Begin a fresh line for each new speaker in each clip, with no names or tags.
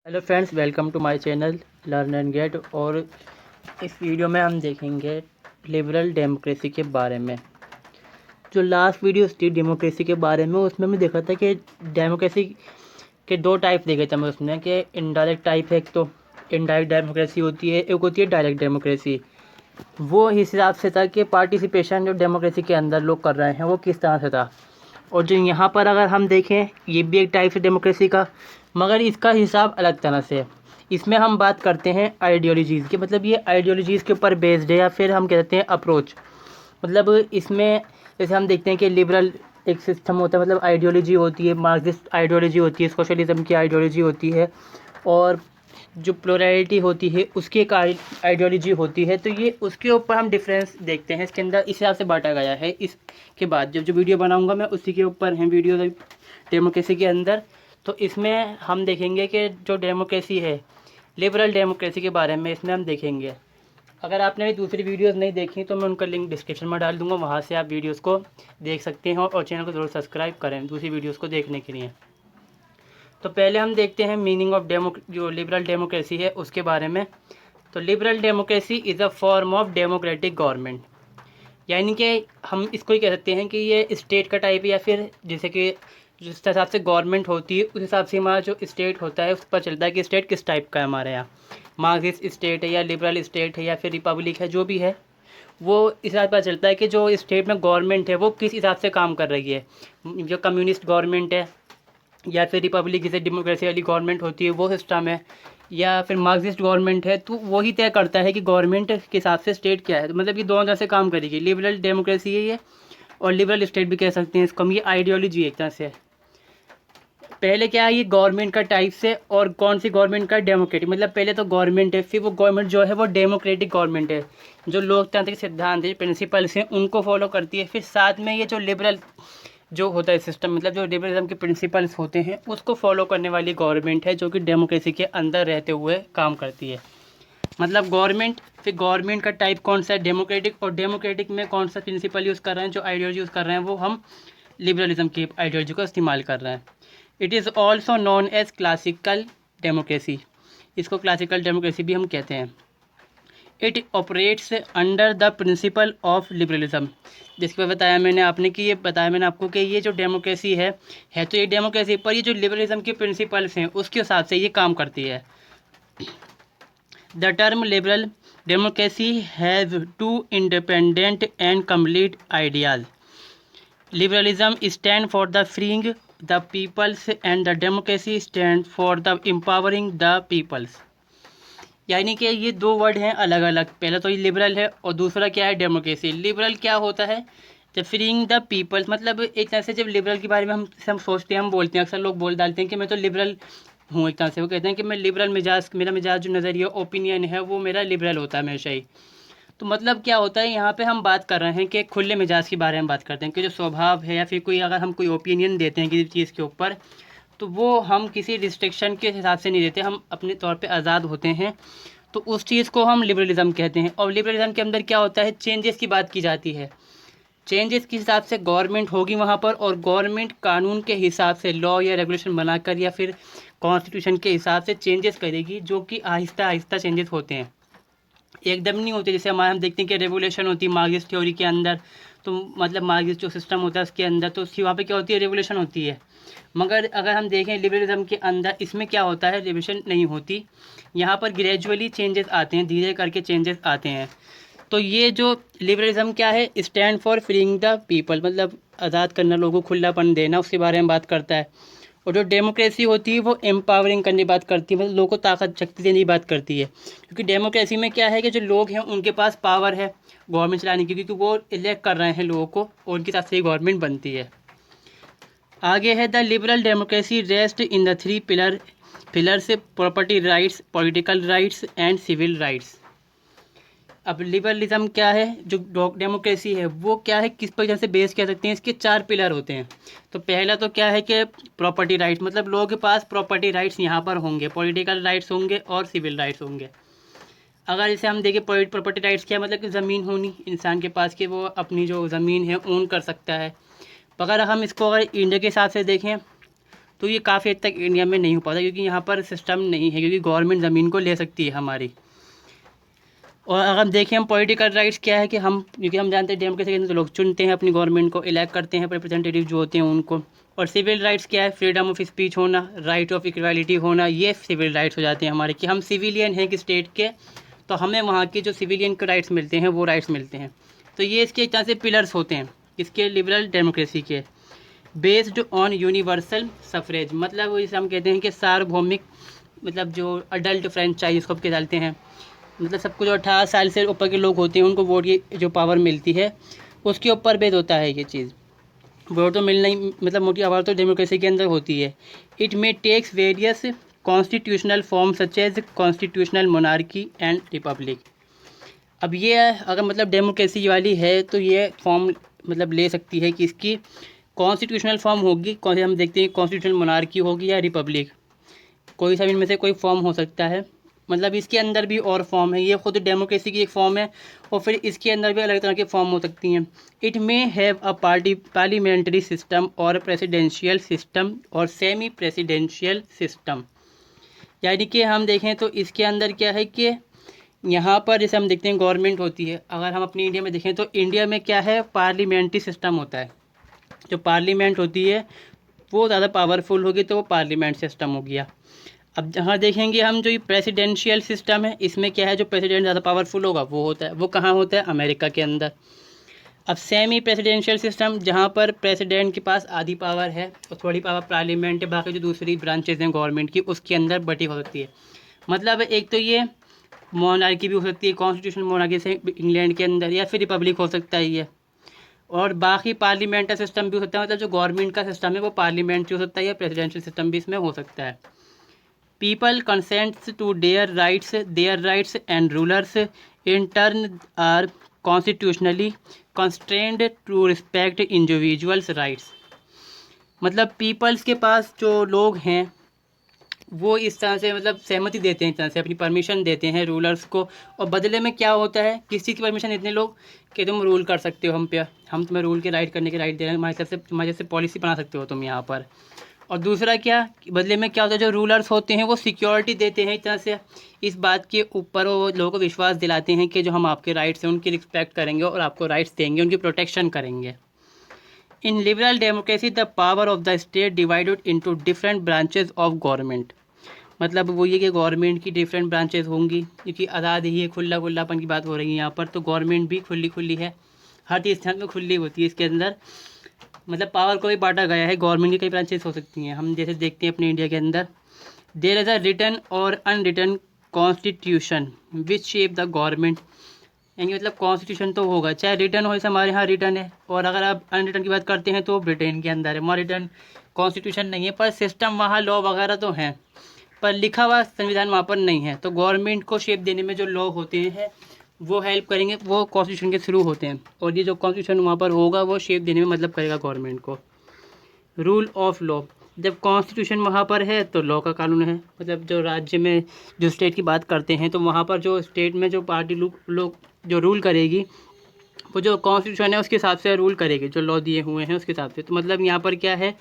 Hello friends, welcome to my channel learn and get. और इस video में हम देखेंगे लिबरल डेमोक्रेसी के बारे में। जो लास्ट वीडियो थी डेमोक्रेसी के बारे में, उसमें मैं देखा था कि डेमोक्रेसी के दो टाइप देखे थे मैं उसमें, कि इनडायरेक्ट टाइप है, एक तो इनडायरेक्ट डेमोक्रेसी होती है, एक होती है डायरेक्ट डेमोक्रेसी। वो इस हिसाब से था कि पार्टिसिपेशन जो डेमोक्रेसी के अंदर लोग कर रहे हैं वो किस तरह से था। और जो यहाँ पर अगर हम देखें, ये भी एक टाइप से डेमोक्रेसी का, मगर इसका हिसाब अलग तरह से है। इसमें हम बात करते हैं आइडियोलॉजीज़ की, मतलब ये आइडियोलॉजीज़ के ऊपर बेस्ड है, या फिर हम कहते हैं अप्रोच। मतलब इसमें जैसे हम देखते हैं कि लिबरल एक सिस्टम होता है, मतलब आइडियोलॉजी होती है, मार्क्सिस्ट आइडियोलॉजी होती है, सोशलिज्म की आइडियोलॉजी होती है, और जो प्लुरैलिटी होती है उसकी एक आइडियोलॉजी होती है। तो ये उसके ऊपर हम डिफरेंस देखते हैं, इसके अंदर इस हिसाब से बांटा गया है। इसके बाद जब जो वीडियो बनाऊंगा मैं उसी के ऊपर हैं वीडियो डेमोक्रेसी के अंदर। तो इसमें हम देखेंगे कि जो डेमोक्रेसी है, लिबरल डेमोक्रेसी के बारे में इसमें हम देखेंगे। अगर आपने भी दूसरी वीडियोस नहीं देखी तो मैं उनका लिंक डिस्क्रिप्शन में डाल दूंगा, वहाँ से आप वीडियोस को देख सकते हैं, और चैनल को ज़रूर सब्सक्राइब करें दूसरी वीडियोस को देखने के लिए। तो पहले हम देखते हैं मीनिंग ऑफ जो लिबरल डेमोक्रेसी है उसके बारे में। तो liberal democracy is a form of democratic government, यानी कि हम इसको ही कह सकते हैं कि ये स्टेट का टाइप है, या फिर जैसे कि जिस हिसाब से गवर्नमेंट होती है उस हिसाब से हमारा जो स्टेट होता है उस पर चलता है कि स्टेट किस टाइप का है हमारे यहाँ। मार्क्सिस्ट स्टेट है या लिबरल स्टेट है या फिर रिपब्लिक है, जो भी है वो इस हिसाब पर चलता है कि जो स्टेट में गवर्नमेंट है वो किस हिसाब से काम कर रही है। जो कम्युनिस्ट गवर्नमेंट है या फिर रिपब्लिक जिसे डेमोक्रेसी वाली गवर्नमेंट होती है वो सिस्टम है, या फिर मार्क्सिस्ट गवर्नमेंट है, तो वही तय करता है कि गवर्नमेंट के हिसाब से स्टेट क्या है। तो मतलब ये दोनों तरह से काम करेगी, लिबरल डेमोक्रेसी है ये, और लिबरल स्टेट भी कह सकते हैं इसको हम। ये आइडियोलॉजी एक तरह से। पहले क्या है, ये गवर्नमेंट का टाइप से, और कौन सी गवर्नमेंट का, डेमोक्रेटिक। मतलब पहले तो गवर्नमेंट है, फिर वो गवर्नमेंट जो है वो डेमोक्रेटिक गवर्नमेंट है, जो लोकतांत्रिक सिद्धांत है, प्रिंसिपल्स हैं, उनको फॉलो करती है। फिर साथ में ये जो लिबरल जो होता है सिस्टम, मतलब जो लिबरलिज्म के प्रिंसिपल्स होते हैं उसको फॉलो करने वाली गवर्नमेंट है, जो कि डेमोक्रेसी के अंदर रहते हुए काम करती है। मतलब गवर्नमेंट, फिर गवर्नमेंट का टाइप कौन सा है, डेमोक्रेटिक, और डेमोक्रेटिक में कौन सा प्रिंसिपल यूज़ कर रहे हैं, जो आइडियोलॉजी यूज़ कर रहे हैं वो हम लिबरलिज्म की आइडियोलॉजी को इस्तेमाल कर रहे हैं। It is also known as classical democracy, इसको क्लासिकल डेमोक्रेसी भी हम कहते हैं। It operates under the principle of liberalism, जिसके बाद बताया मैंने आपने कि ये बताया मैंने आपको कि ये जो डेमोक्रेसी है तो ये डेमोक्रेसी पर ये जो लिबरलिज्म के प्रिंसिपल्स हैं उसके हिसाब से ये काम करती है। The term liberal democracy has two independent and complete ideas. Liberalism stand for the freeing the peoples and the democracy stand for the empowering the peoples. यानी कि ये दो वर्ड हैं अलग अलग, पहला तो ये लिबरल है और दूसरा क्या है, डेमोक्रेसी। लिबरल क्या होता है, जब फ्रीइंग द पीपल्स, मतलब एक तरह से जब लिबरल के बारे में हम सोचते हैं, हम बोलते हैं, अक्सर लोग बोल डालते हैं कि मैं तो लिबरल हूँ। एक तरह से वो कहते हैं कि मैं लिबरल मिजाज, मेरा मिजाज जो नज़रिया ओपिनियन है वो मेरा लिबरल होता है हमेशा ही। तो मतलब क्या होता है, यहाँ पे हम बात कर रहे हैं कि खुले मिजाज के बारे में बात करते हैं, कि जो स्वभाव है या फिर कोई अगर हम कोई ओपिनियन देते हैं किसी चीज़ के ऊपर, तो वो हम किसी रिस्ट्रिक्शन के हिसाब से नहीं देते, हम अपने तौर पे आज़ाद होते हैं। तो उस चीज़ को हम लिबरलिज्म कहते हैं। और लिबरलिज्म के अंदर क्या होता है, चेंजेस की बात की जाती है। चेंजेस के हिसाब से गवर्नमेंट होगी वहाँ पर, और गवर्नमेंट कानून के हिसाब से लॉ या रेगुलेशन बनाकर या फिर कॉन्स्टिट्यूशन के हिसाब से चेंजेस करेगी, जो कि आहिस्ता आहिस्ता चेंजेस होते हैं, एकदम नहीं होते। जैसे हमारे हम देखते हैं कि रेवोल्यूशन होती है मार्क्सिस्ट थ्योरी के अंदर, तो मतलब मार्क्सिस्ट जो सिस्टम होता है उसके अंदर, तो उसकी वहाँ पे क्या होती है, रेवोल्यूशन होती है। मगर अगर हम देखें लिबरलिज्म के अंदर, इसमें क्या होता है, रेवोल्यूशन नहीं होती, यहाँ पर ग्रेजुअली चेंजेस आते हैं, धीरे करके चेंजेस आते हैं। तो ये जो लिबरलिज्म क्या है, stand for freeing the people, मतलब आज़ाद करना, लोगों को खुलापन देना, उसके बारे में बात करता है। और जो डेमोक्रेसी होती है वो एम्पावरिंग करने की बात करती है, मतलब लोगों को ताकत शक्ति देने की बात करती है। क्योंकि डेमोक्रेसी में क्या है कि जो लोग हैं उनके पास पावर है गवर्नमेंट चलाने की, क्योंकि वो इलेक्ट कर रहे हैं लोगों को, और उनके साथ से ही गवर्नमेंट बनती है। आगे है the liberal democracy rest in the three pillar से property rights, political rights and civil rights. अब लिबरलिज्म क्या है, जो डेमोक्रेसी है वो क्या है, किस पर जैसे बेस कह सकते हैं, इसके चार पिलर होते हैं। तो पहला तो क्या है कि प्रॉपर्टी राइट्स, मतलब लोगों के पास प्रॉपर्टी राइट्स यहाँ पर होंगे, पॉलिटिकल राइट्स होंगे और सिविल राइट्स होंगे। अगर जैसे हम देखें प्रॉपर्टी राइट्स क्या, मतलब कि ज़मीन होनी इंसान के पास, कि वो अपनी जो ज़मीन है ओन कर सकता है। अगर हम इसको अगर इंडिया के हिसाब से देखें तो ये काफ़ी हद तक इंडिया में नहीं हो पाता, क्योंकि यहाँ पर सिस्टम नहीं है, क्योंकि गवर्नमेंट ज़मीन को ले सकती है हमारी। और अगर हम देखें हम पॉलिटिकल राइट्स क्या है कि हम, क्योंकि हम जानते हैं डेमोक्रेसी के अंदर तो लोग चुनते हैं अपनी गवर्नमेंट को, इलेक्ट करते हैं रिप्रेजेंटेटिव जो होते हैं उनको। और सिविल राइट्स क्या है, फ्रीडम ऑफ स्पीच होना, राइट ऑफ इक्वालिटी होना, ये सिविल राइट्स हो जाते हैं हमारे, कि हम सिविलियन हैं कि स्टेट के, तो हमें वहाँ के जो सिविलियन के राइट्स मिलते हैं वो राइट्स मिलते हैं। तो ये इसके एक तरह से पिलर्स होते हैं इसके लिबरल डेमोक्रेसी के, बेस्ड ऑन यूनिवर्सल सफरेज। मतलब इसे हम कहते हैं कि सार्वभौमिक, मतलब जो अडल्ट फ्रेंचाइज को कहते हैं, मतलब सबको जो 18 साल से ऊपर के लोग होते हैं उनको वोट की जो पावर मिलती है उसके ऊपर बेस होता है ये चीज़। वोट तो मिलना ही, मतलब मोटी आवाज़ तो डेमोक्रेसी के अंदर होती है। It may takes various constitutional form such as constitutional monarchy and republic. अब ये अगर मतलब डेमोक्रेसी वाली है तो ये फॉर्म मतलब ले सकती है कि इसकी कॉन्स्टिट्यूशनल फॉर्म होगी, कौन से हम देखते हैं कॉन्स्टिट्यूशनल मोनार्की होगी या रिपब्लिक, कोई सा इनमें से कोई फॉर्म हो सकता है। मतलब इसके अंदर भी और फॉर्म है, ये खुद डेमोक्रेसी की एक फॉर्म है, और फिर इसके अंदर भी अलग तरह के फॉर्म हो सकती हैं। It may have a parliamentary system और प्रेसिडेंशियल सिस्टम और सेमी प्रेसिडेंशियल सिस्टम। यानी कि हम देखें तो इसके अंदर क्या है कि यहाँ पर जैसे हम देखते हैं गवर्नमेंट होती है, अगर हम अपनी इंडिया में देखें तो इंडिया में क्या है, पार्लियामेंट्री सिस्टम होता है। जो पार्लियामेंट होती है वो ज़्यादा पावरफुल होगी तो वो पार्लियामेंट सिस्टम हो गया। अब जहाँ देखेंगे हम जो ये प्रेसिडेंशियल सिस्टम है, इसमें क्या है, जो प्रेसिडेंट ज़्यादा पावरफुल होगा वो होता है, वो कहाँ होता है, अमेरिका के अंदर। अब सेमी प्रेसिडेंशियल सिस्टम, जहाँ पर प्रेसिडेंट के पास आधी पावर है और थोड़ी पावर पार्लियामेंट है, बाकी जो दूसरी ब्रांचेज हैं गवर्नमेंट की उसके अंदर बटी हो सकती है। मतलब एक तो ये मोनार्की भी हो सकती है, कॉन्स्टिट्यूशनल मोनार्की से इंग्लैंड के अंदर, या फिर रिपब्लिक हो सकता है ये। और बाकी पार्लियामेंट का सिस्टम भी हो सकता है, मतलब जो गवर्नमेंट का सिस्टम है वो पार्लियामेंट हो सकता है, या प्रेसिडेंशियल सिस्टम भी इसमें हो सकता है। People consents to their rights and rulers in turn are constitutionally constrained to respect individuals' rights। मतलब पीपल्स के पास जो लोग हैं वो इस तरह से मतलब सहमति देते हैं, इस तरह से अपनी परमिशन देते हैं रूलर्स को, और बदले में क्या होता है, किस चीज़ की परमिशन देते हैं लोग, कि तुम रूल कर सकते हो हम पे, हम तुम्हें रूल के राइट करने के राइट दे रहे हैं, हमारे तरफ से पॉलिसी बना सकते हो तुम यहाँ पर। और दूसरा क्या, बदले में क्या होता है, जो रूलर्स होते हैं वो सिक्योरिटी देते हैं, इस तरह से इस बात के ऊपर वो लोगों को विश्वास दिलाते हैं कि जो हम आपके राइट्स हैं उनकी रिस्पेक्ट करेंगे और आपको राइट्स देंगे, उनकी प्रोटेक्शन करेंगे। In liberal democracy the power of the state divided into different branches of government. मतलब वो ये कि गवर्नमेंट की डिफरेंट ब्रांचेज होंगी, क्योंकि आज़ाद ही है, खुल्लापन की बात हो रही है यहाँ पर, तो गवर्नमेंट भी खुली है, हर चीज़ में खुली होती है इसके अंदर। मतलब पावर को भी बांटा गया है, गवर्नमेंट की कई ब्रांचेस हो सकती हैं, हम जैसे देखते हैं अपने इंडिया के अंदर। देयर इज़ अ रिटन और unwritten constitution which shape the government. यानी मतलब कॉन्स्टिट्यूशन तो होगा, चाहे रिटन हो, जैसे हमारे यहाँ रिटन है, और अगर आप अनरिटन की बात करते हैं तो ब्रिटेन के अंदर है, वहाँ रिटन कॉन्स्टिट्यूशन नहीं है, पर सिस्टम वहाँ लॉ वगैरह तो हैं, पर लिखा हुआ संविधान वहाँ पर नहीं है। तो गवर्नमेंट को शेप देने में जो लॉ होते हैं वो हेल्प करेंगे, वो कॉन्स्टिट्यूशन के थ्रू होते हैं, और ये जो कॉन्स्टिट्यूशन वहाँ पर होगा वो शेप देने में मतलब करेगा गवर्नमेंट को। रूल ऑफ लॉ, जब कॉन्स्टिट्यूशन वहाँ पर है तो लॉ का कानून है, मतलब जो राज्य में जो स्टेट की बात करते हैं तो वहाँ पर जो स्टेट में जो पार्टी लोग जो रूल करेगी वो जो कॉन्स्टिट्यूशन है उसके हिसाब से रूल करेगी, जो लॉ दिए हुए हैं उसके हिसाब से। तो मतलब यहाँ पर क्या है,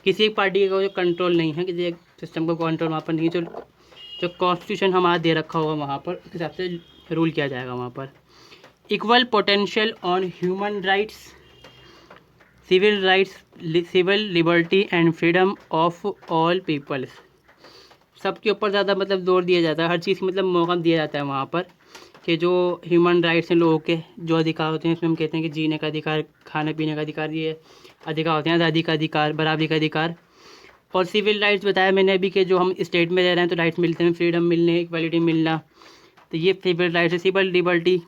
किसी एक पार्टी का कोई कंट्रोल नहीं है, किसी एक सिस्टम का कंट्रोल वहाँ पर नहीं है, जो कॉन्स्टिट्यूशन हमारा दे रखा होगा वहाँ पर उसके हिसाब से रूल किया जाएगा वहाँ पर। Equal potential on human rights, civil rights, civil liberty and freedom of all peoples. सबके ऊपर ज़्यादा मतलब जोर दिया जाता है, हर चीज़ की मतलब मौका दिया जाता है वहाँ पर, कि जो ह्यूमन राइट्स हैं लोगों के जो अधिकार होते हैं, इसमें हम कहते हैं कि जीने का अधिकार, खाने पीने का अधिकार, ये अधिकार होते हैं, आज़ादी का अधिकार, बराबरी का अधिकार। और सिविल राइट्स बताया मैंने अभी कि जो हम स्टेट में रह रहे हैं तो राइट्स मिलते हैं, फ्रीडम मिलने, इक्वालिटी मिलना, तो ये सिविल राइट्स है। सिविल लिबर्टी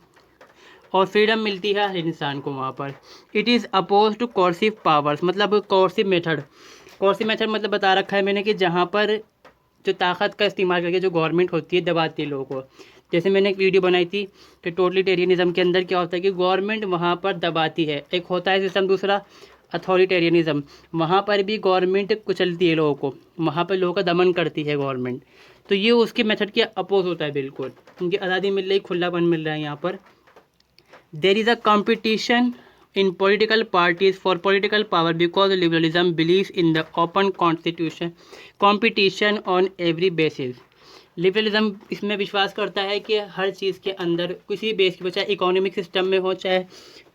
और फ्रीडम मिलती है हर इंसान को वहाँ पर। It is oppose to coercive powers, मतलब कोर्सिव मेथड मतलब बता रखा है मैंने कि जहाँ पर जो ताकत का इस्तेमाल करके जो गवर्नमेंट होती है दबाती है लोगों को। जैसे मैंने एक वीडियो बनाई थी कि टोटलिटेरियनिज्म के अंदर क्या होता है कि गवर्नमेंट वहाँ पर दबाती है, एक होता है सिस्टम, दूसरा अथॉरिटेरियनिज्म, वहाँ पर भी गवर्नमेंट कुचलती है लोगों को, वहाँ पर लोगों का दमन करती है गवर्नमेंट। तो ये उसके मेथड के अपोज होता है बिल्कुल, उनकी आज़ादी मिल रही, खुलापन मिल रहा है यहाँ पर। There is a competition in political parties for political power because liberalism believes in the open constitution competition on every basis। Liberalism इसमें विश्वास करता है कि हर चीज़ के अंदर किसी बेस की, चाहे इकोनॉमिक सिस्टम में हो, चाहे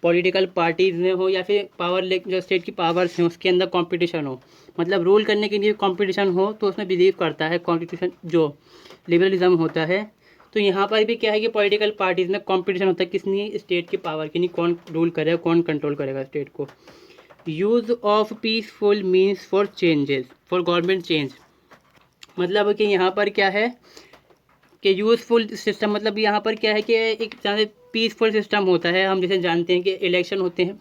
पॉलिटिकल पार्टीज़ में हो, या फिर पावर जो स्टेट की पावर्स हैं उसके अंदर कंपटीशन हो, मतलब रूल करने के लिए कंपटीशन हो, तो उसमें बिलीव करता है कॉन्स्टिट्यूशन जो लिबरलिज्म होता है। तो यहाँ पर भी क्या है कि पॉलिटिकल पार्टीज़ में कंपटीशन होता है किसनी, स्टेट की पावर की, नहीं कौन रूल करेगा, कौन कंट्रोल करेगा स्टेट को। Use of peaceful means for changes for government change, मतलब कि यहाँ पर क्या है कि यूज़फुल सिस्टम, मतलब यहाँ पर क्या है कि एक जहाँ से पीसफुल सिस्टम होता है, हम जैसे जानते हैं कि इलेक्शन होते हैं,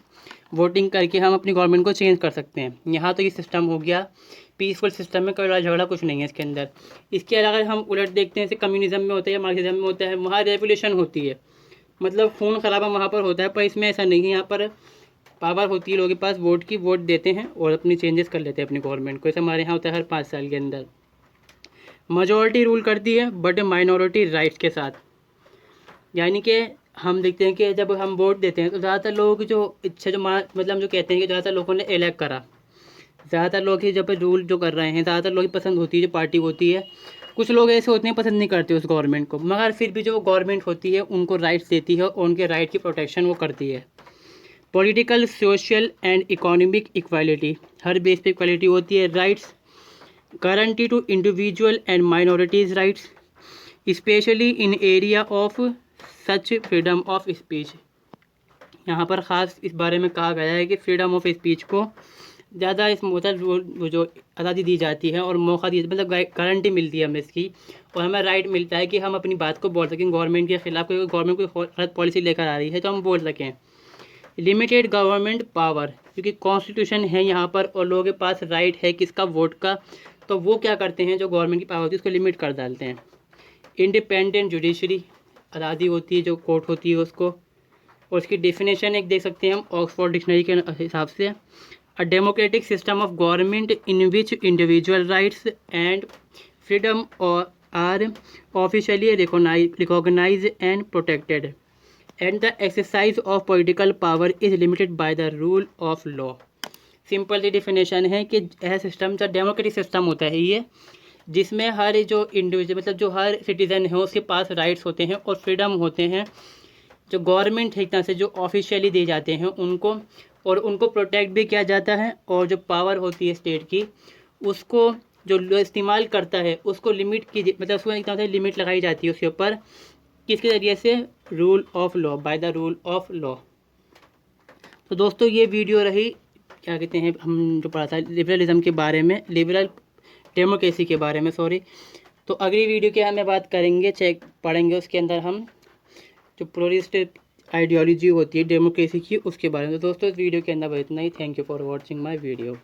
वोटिंग करके हम अपनी गवर्नमेंट को चेंज कर सकते हैं। यहाँ तो ये सिस्टम हो गया पीसफुल सिस्टम में, कोई लड़ाई झगड़ा कुछ नहीं है इसके अंदर। इसके अलावा हम उलट देखते हैं जैसे कम्युनिज्म में होता है या मार्क्सिज्म में होता है, वहाँ रेवोल्यूशन होती है, मतलब खून खराबा वहाँ पर होता है, पर इसमें ऐसा नहीं है। यहाँ पर पावर होती है लोगों के पास वोट की, वोट देते हैं और अपनी चेंजेस कर लेते हैं अपनी गवर्नमेंट को। ऐसा हमारे यहाँ होता है हर 5 साल के अंदर। मेजॉरिटी रूल करती है बट माइनॉरिटी राइट्स के साथ, यानी कि हम देखते हैं कि जब हम वोट देते हैं तो ज़्यादातर लोग जो इच्छा जो मतलब जो कहते हैं कि ज़्यादातर लोगों ने इलेक्ट करा, ज़्यादातर लोग ही जब रूल जो कर रहे हैं, ज़्यादातर लोग ही पसंद होती है जो पार्टी होती है। कुछ लोग ऐसे होते हैं पसंद नहीं करते उस गवर्नमेंट को, मगर फिर भी जो गवर्नमेंट होती है उनको राइट्स देती है और उनके राइट की प्रोटेक्शन वो करती है। Political, social and economic equality, हर बेस पे इक्वालिटी होती है। Rights guarantee to individual and minorities rights specially in area of such freedom of speech. यहाँ पर ख़ास इस बारे में कहा गया है कि फ्रीडम ऑफ स्पीच को ज़्यादा इस मतलब जो आज़ादी दी जाती है और मौका दिया, मतलब गारंटी मिलती है हमें इसकी, और हमें राइट मिलता है कि हम अपनी बात को बोल सकें गवर्नमेंट के ख़िलाफ़। कोई गवर्नमेंट कोई गलत पॉलिसी लेकर आ रही है तो हम बोल सकें। लिमिटेड गवर्नमेंट पावर, क्योंकि कॉन्स्टिट्यूशन है यहाँ पर और लोगों के पास राइट है किसका, वोट का, तो वो क्या करते हैं जो गवर्नमेंट की पावर होती है उसको लिमिट कर डालते हैं। इंडिपेंडेंट जुडिशरी, आज़ादी होती है जो कोर्ट होती है उसको, और उसकी डेफिनेशन एक देख सकते हैं हम ऑक्सफोर्ड डिक्शनरी के हिसाब से। A democratic system of government in which individual rights and freedom are officially recognize and protected and the exercise of political power is limited by the rule of law. Simple सी definition है कि यह system जो democratic system होता है ये, जिसमें हर जो इंडिविजुअल मतलब जो हर सिटीज़न है उसके पास राइट्स होते हैं और फ्रीडम होते हैं, जो गवर्नमेंट है एक तरह से जो ऑफिशियली दिए जाते हैं उनको, और उनको प्रोटेक्ट भी किया जाता है। और जो पावर होती है स्टेट की उसको जो इस्तेमाल करता है उसको लिमिट की, मतलब उसको एक तरह से लिमिट लगाई जाती है उसके ऊपर, किसके ज़रिए से, rule of law, bye the rule of law. तो दोस्तों ये वीडियो रही क्या कहते हैं हम जो पढ़ा था लिबरलिज्म के बारे में, लिबरल डेमोक्रेसी के बारे में, सॉरी। तो अगली वीडियो के हमें बात करेंगे, चेक पढ़ेंगे उसके अंदर हम जो प्लूरलिस्ट आइडियोलॉजी होती है डेमोक्रेसी की उसके बारे में। तो दोस्तों इस वीडियो के अंदर इतना ही। Thank you for watching my video.